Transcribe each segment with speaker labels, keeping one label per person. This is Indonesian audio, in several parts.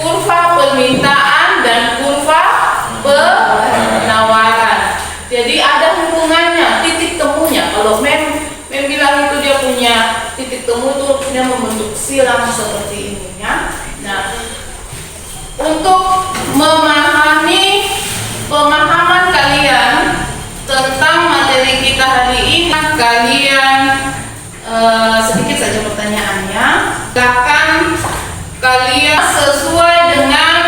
Speaker 1: kurva permintaan dan kurva penawaran. Jadi ada hubungannya, titik temunya. Kalau Mem bilang itu dia punya titik temu itu dia membentuk silang seperti ini ya. Nah, untuk memahami pemahaman kalian tentang materi kita hari ini, kalian sedikit saja pertanyaannya. Silakan kalian sesuai dengan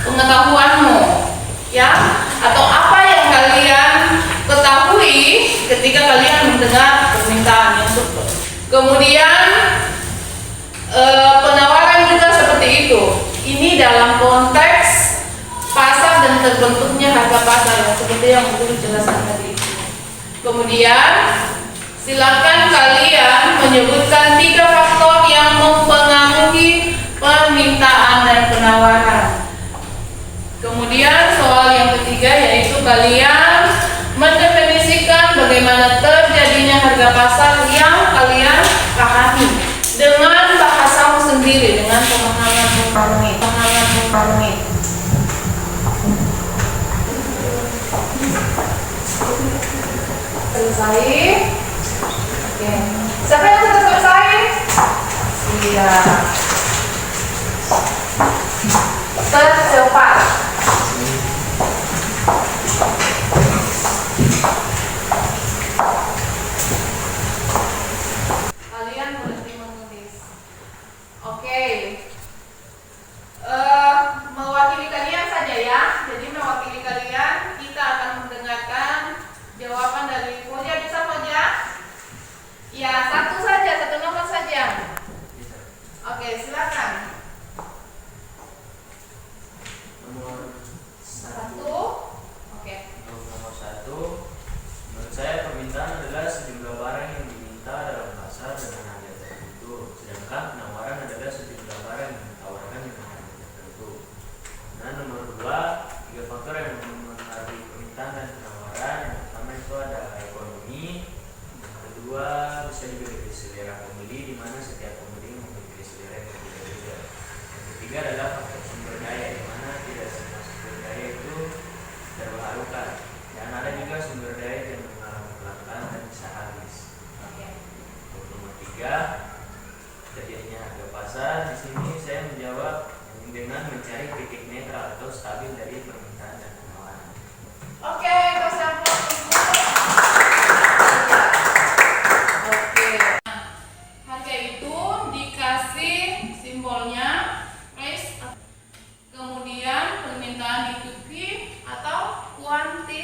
Speaker 1: pengetahuanmu, ya, atau apa yang kalian ketahui ketika kalian mendengar permintaan yang tersebut. Kemudian penawaran juga seperti itu. Ini dalam konteks pasar dan terbentuknya harga pasar yang seperti yang Guru jelaskan tadi. Kemudian silakan kalian menyebutkan 3 faktor yang mempengaruhi permintaan dan penawaran. Kemudian soal yang ketiga yaitu kalian mendefinisikan bagaimana terjadinya harga pasar yang kalian pahami dengan bahasamu sendiri, dengan pemahaman. Selesai? Oke. Siapa yang sudah selesai? Iya. Tercepat. Kalian berhenti menulis. Oke. Mewakili kalian saja ya. Jadi mewakili kalian, kita akan mendengarkan jawaban dari Foja. Bisa Foja? Ya, satu saja, satu nomor saja. Oke, silakan.
Speaker 2: Nomor 1.
Speaker 1: Oke.
Speaker 2: Nomor 1. Menurut saya permintaan adalah sejumlah barang yang diminta dalam pasar dengan harga tertentu, sedangkan penawaran adalah sejumlah barang yang ditawarkan dengan harga tertentu. Nah, nomor 2, 3 faktor yang mempengaruhi permintaan dan penawaran. Yang pertama itu ada ekonomi, yang kedua bisa juga dari selera pembeli, di mana setiap pembeli memiliki selera yang berbeda-beda. Yang ketiga adalah faktor sumber daya, di mana tidak semua sumber daya itu terbarukan, dan ada juga sumber daya yang mengalami kelangkaan dan bisa habis.
Speaker 1: Oke.
Speaker 2: Nomor 3, terjadinya harga pasar. Di sini saya menjawab dengan mencari titik netral atau stabil dari permintaan dan penawaran.
Speaker 1: Oke, kasih aplaus dulu. Oke. Harga itu dikasih simbolnya price, kemudian permintaan itu Q atau kuantitas.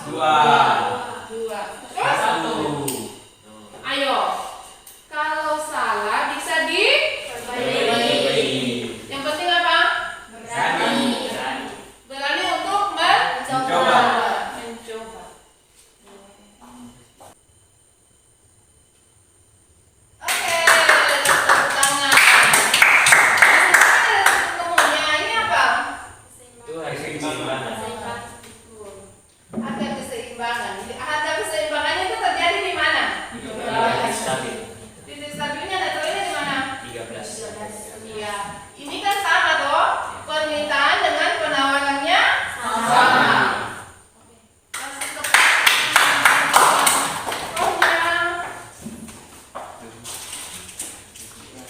Speaker 3: Dua.
Speaker 1: Dua. Terus? Ayo. Kalau salah bisa diperbaiki. Yang penting apa? Berani untuk mencoba. Oke, tepuk tangan. Ketemunya ini apa?
Speaker 2: Itu harus keseimbangan.
Speaker 1: Harga keseimbangan. Harga keseimbangannya itu terjadi di mana?
Speaker 2: Stabil.
Speaker 1: Titik stabilnya netralnya di mana?
Speaker 2: 13.
Speaker 1: Iya. Ini kan sama toh. Permintaan dengan penawarannya sama. Kasih tepuk tangan.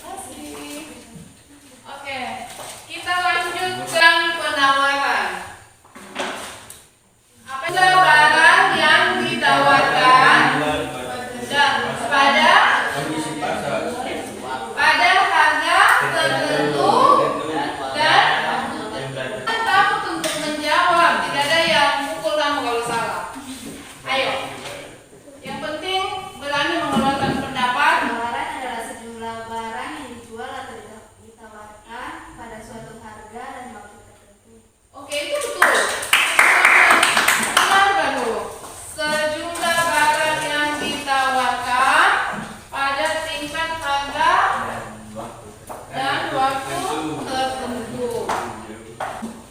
Speaker 1: Kasih. Oke, kita lanjutkan penawaran. Apa barang yang ditawarkan dan pada harga tertentu dan takut untuk menjawab. Tidak ada yang pukul kamu kalau salah. Ayo. Yang penting berani mengeluarkan pendapat.
Speaker 4: Penawaran adalah sejumlah barang yang dijual atau ditawarkan pada suatu harga dan waktu tertentu.
Speaker 1: Oke, itu betul. Dengarkan dulu. Sejumlah barang yang ditawarkan pada tingkat harga dan waktu tertentu.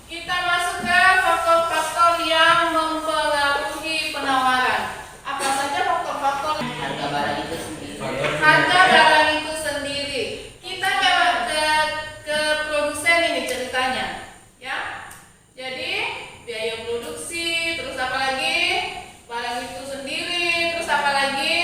Speaker 1: Kita masuk ke faktor-faktor yang mempengaruhi penawaran. Apa saja faktor-faktor?
Speaker 5: Harga barang itu sendiri.
Speaker 1: Harga barang itu sendiri. Kita ke produsen ini ceritanya, ya. Jadi biaya produksi, terus apa lagi? Barang itu sendiri, terus apa lagi?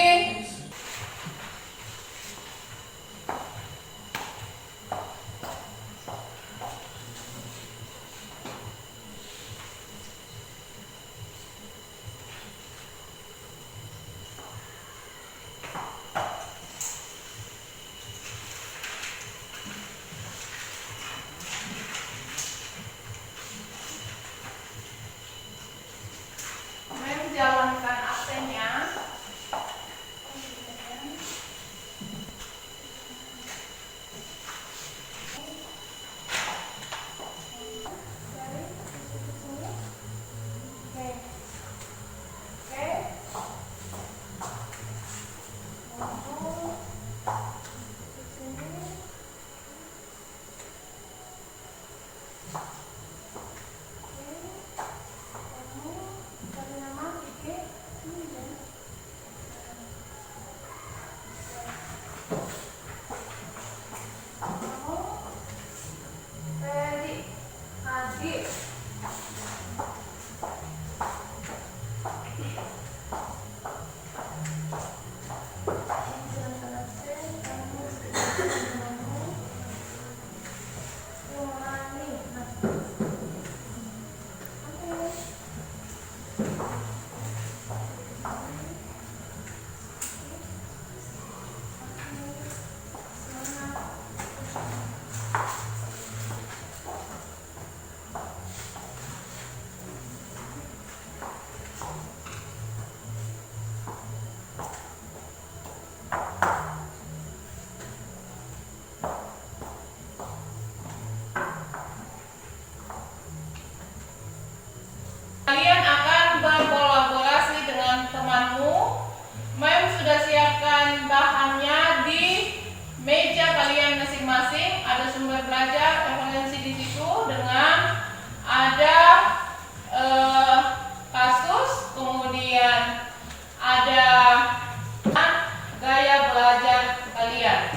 Speaker 1: Menjalankan absennya. Kalian akan berkolaborasi dengan temanmu. Mem sudah siapkan bahannya di meja kalian masing-masing. Ada sumber belajar, referensi di situ dengan ada kasus, kemudian ada gaya belajar kalian.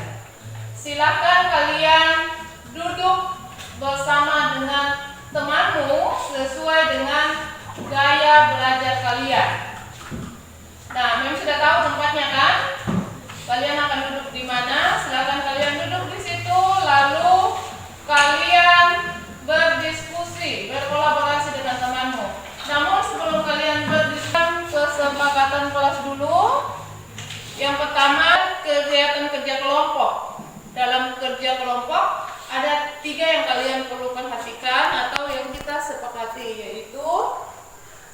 Speaker 1: Silakan kalian duduk bersama dengan temanmu sesuai dengan gaya belajar kalian. Nah, Mem sudah tahu tempatnya kan? Kalian akan duduk di mana? Silakan kalian duduk di situ, lalu kalian berdiskusi, berkolaborasi dengan temanmu. Namun sebelum kalian berdiskusi, kesepakatan kelas dulu. Yang pertama, kegiatan kerja kelompok. Dalam kerja kelompok ada 3 yang kalian perlu perhatikan atau yang kita sepakati, yaitu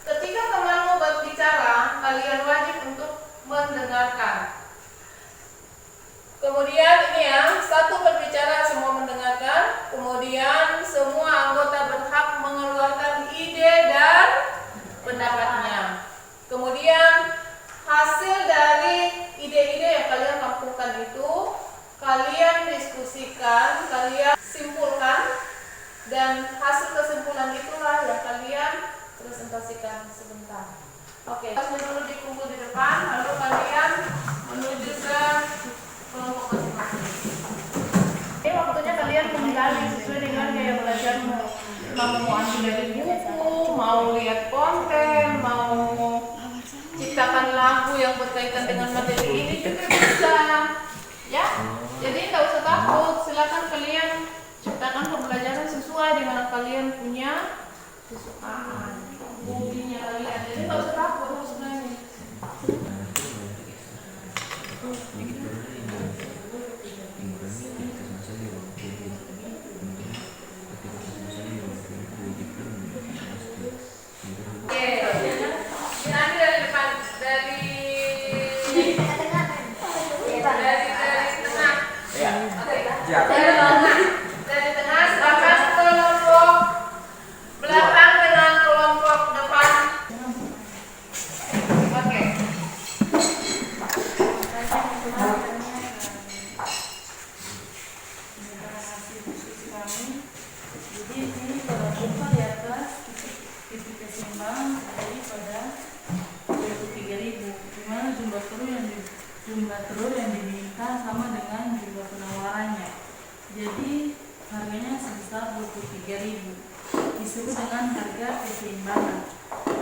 Speaker 1: ketika temanmu bertiga Kemudian hasil dari ide-ide yang kalian lakukan itu kalian diskusikan, kalian simpulkan, dan hasil kesimpulan itulah yang kalian presentasikan sebentar. Oke, dulu dikumpul di depan, lalu kalian menuju ke kelompok masing-masing. Ini waktunya kalian menggali sesuai dengan gaya belajarmu. Mau ambil dari buku, mau lihat konten, mau ciptakan lagu yang berkaitan dengan materi ini juga bisa. Ya, jadi tidak usah takut. Silakan kalian ciptakan pembelajaran sesuai dengan kalian punya kesukaan, hobinya kalian. Jadi tidak usah takut sebenarnya. Dari tengah silakan kelompok belakang dengan kelompok depan. Oke.
Speaker 3: Jadi ini pada buka di atas titik keseimbangan terjadi pada 23.000, di mana jumlah telur yang diminta sama dengan jumlah penawarannya. Jadi harganya sebesar 23.000, disebut dengan harga keseimbangan.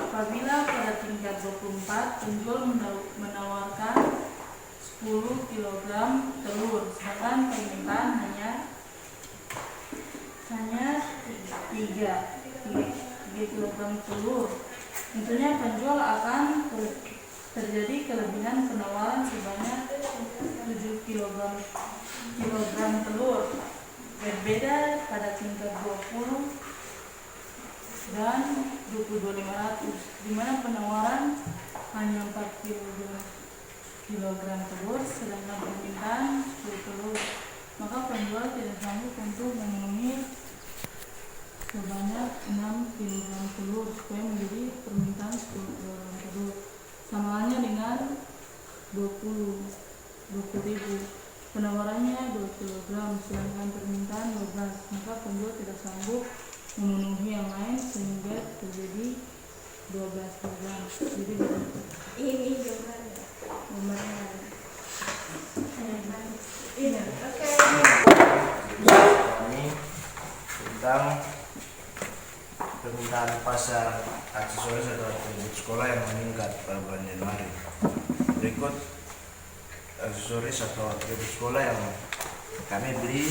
Speaker 3: Apabila pada tingkat 24 penjual menawarkan 10 kg telur, sedangkan permintaan hanya 3 kg telur, tentunya penjual akan terjadi kelebihan penawaran sebanyak 7 kg telur. Berbeda pada tingkat 20 dan 22.500, di mana penawaran hanya 4 kg telur, sedangkan permintaan 10 telur. Maka penjual tidak sanggup untuk memenuhi sebanyak 6 kg telur supaya menjadi permintaan 10 kg telur. Sama halnya dengan 20.000, penawarannya 2 kg sedangkan permintaan 12, maka penjual tidak sanggup memenuhi yang lain sehingga terjadi 12 kg. Jadi ini gambarnya. Ini
Speaker 1: Oke.
Speaker 5: Kami tentang permintaan pasar aksesoris atau atribut sekolah yang meningkat pada bulan Januari. Berikut aksesoris atau atribut sekolah yang kami beli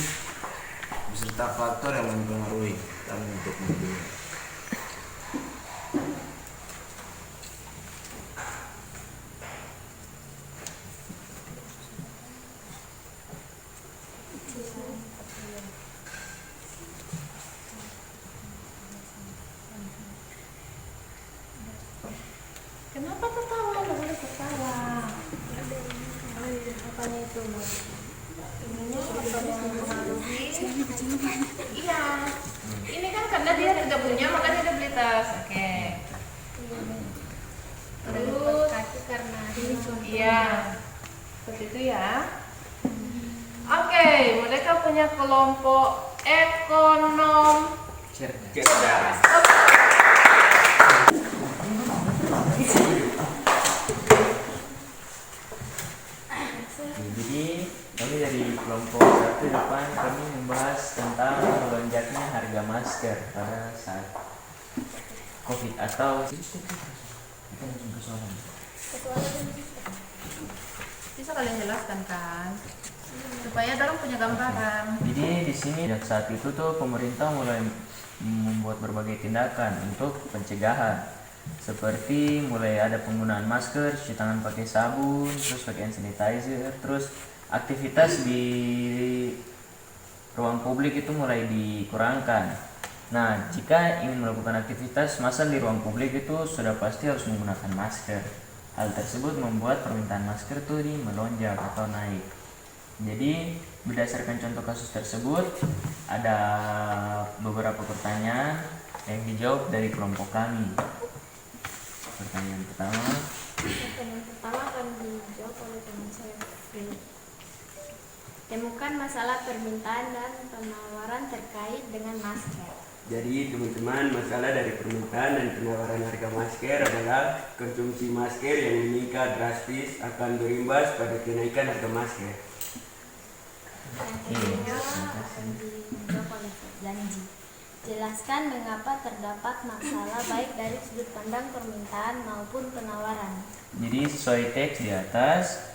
Speaker 5: beserta faktor yang mempengaruhi kami untuk membelinya.
Speaker 1: Kenapa tertawa? Nggak boleh tertawa. Apanya itu? Ininya otomatis mempengaruhi. Iya. Ini kan karena dia tidak punya, makanya dia beli tas. Oke. Terus
Speaker 4: karena
Speaker 1: iya. Seperti itu ya. Oke, mereka punya kelompok ekonom cerdas.
Speaker 2: Jadi kami dari kelompok 1 depan kami membahas tentang melonjaknya harga masker pada saat COVID atau
Speaker 1: Bisa kalian jelaskan kan? Supaya dorong punya gambaran.
Speaker 2: Jadi di sini sejak saat itu tuh pemerintah mulai membuat berbagai tindakan untuk pencegahan, seperti mulai ada penggunaan masker, cuci tangan pakai sabun, terus pakai hand sanitizer, terus aktivitas di ruang publik itu mulai dikurangkan. Nah, jika ingin melakukan aktivitas massal di ruang publik itu sudah pasti harus menggunakan masker. Hal tersebut membuat permintaan masker tuh melonjak atau naik. Jadi berdasarkan contoh kasus tersebut ada beberapa pertanyaan yang dijawab dari kelompok kami. Pertanyaan pertama.
Speaker 6: Pertanyaan pertama akan dijawab oleh teman saya, Fri. Temukan masalah permintaan dan penawaran terkait dengan masker.
Speaker 7: Jadi teman-teman, masalah dari permintaan dan penawaran harga masker adalah konsumsi masker yang meningkat drastis akan berimbas pada kenaikan harga masker.
Speaker 6: Yang kedua akan dijawab oleh Janji. Jelaskan mengapa terdapat masalah baik dari sudut pandang permintaan maupun penawaran.
Speaker 2: Jadi sesuai teks di atas,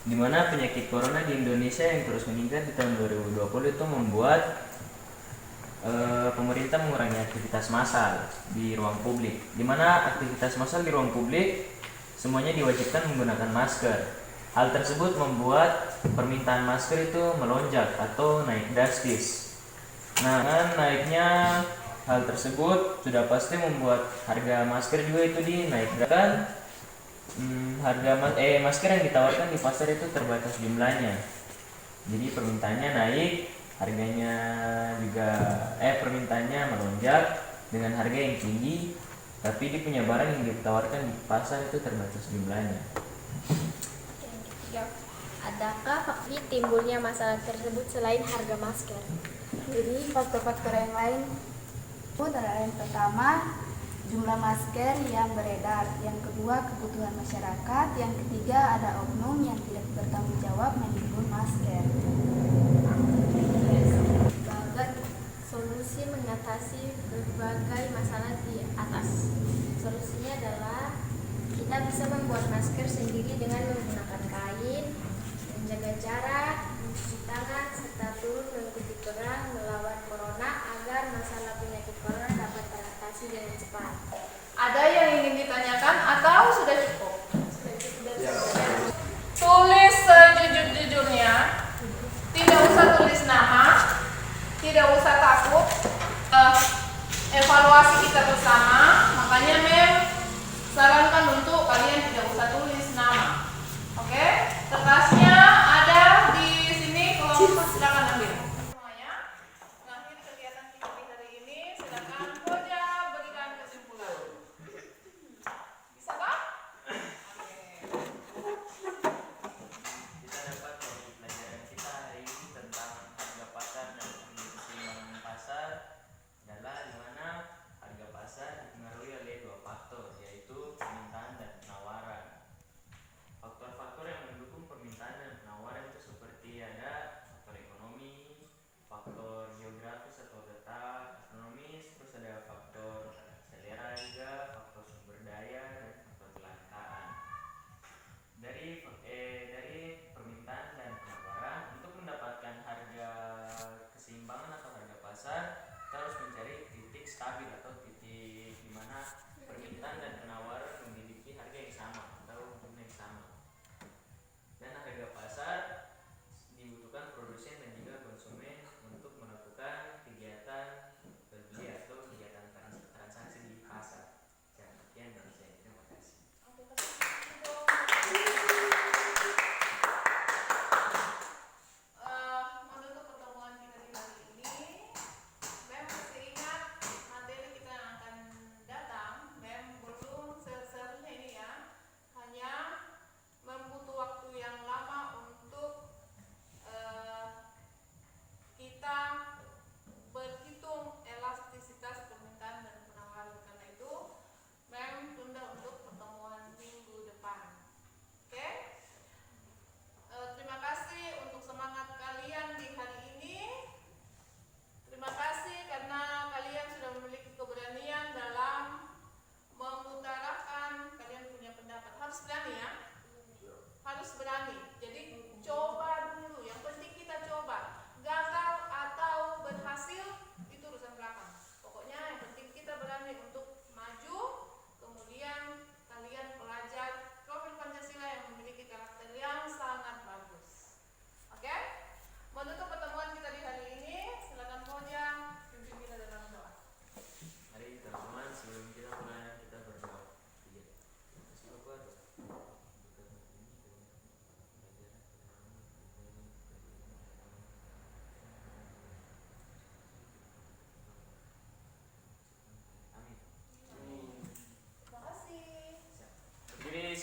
Speaker 2: di mana penyakit corona di Indonesia yang terus meningkat di tahun 2020 itu membuat pemerintah mengurangi aktivitas massal di ruang publik. Di mana aktivitas massal di ruang publik semuanya diwajibkan menggunakan masker. Hal tersebut membuat permintaan masker itu melonjak atau naik drastis. Nah, dengan naiknya hal tersebut sudah pasti membuat harga masker juga itu dinaikkan. Masker yang ditawarkan di pasar itu terbatas jumlahnya. Jadi permintaannya naik, harganya juga permintaannya melonjak dengan harga yang tinggi, tapi dia punya barang yang ditawarkan di pasar itu terbatas jumlahnya.
Speaker 6: Yang ketiga, adakah faktor timbulnya masalah tersebut selain harga masker?
Speaker 4: Jadi faktor-faktor yang lain itu adalah yang pertama jumlah masker yang beredar, yang kedua kebutuhan masyarakat, yang ketiga ada oknum yang tidak bertanggung jawab menimbun masker.
Speaker 6: Sebagai solusi mengatasi berbagai masalah di atas. Solusinya adalah kita bisa membuat masker sendiri dengan menggunakan kain, menjaga jarak, mencuci tangan, serta turun mengikuti perang melawan corona agar masalah penyakit corona dapat teratasi dengan cepat.
Speaker 1: Ada yang ingin ditanyakan atau sudah cukup? Tulis sejujur-jujurnya. Tidak usah tulis nama, tidak usah takut. Evaluasi kita bersama, makanya Mem sarankan untuk kalian tidak usah tulis nama. Oke? Kertasnya ada di sini, kelompok silakan ambil. Semuanya, mengakhiri kegiatan kita di hari ini, silakan Koja berikan kesimpulan.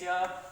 Speaker 7: Indonesia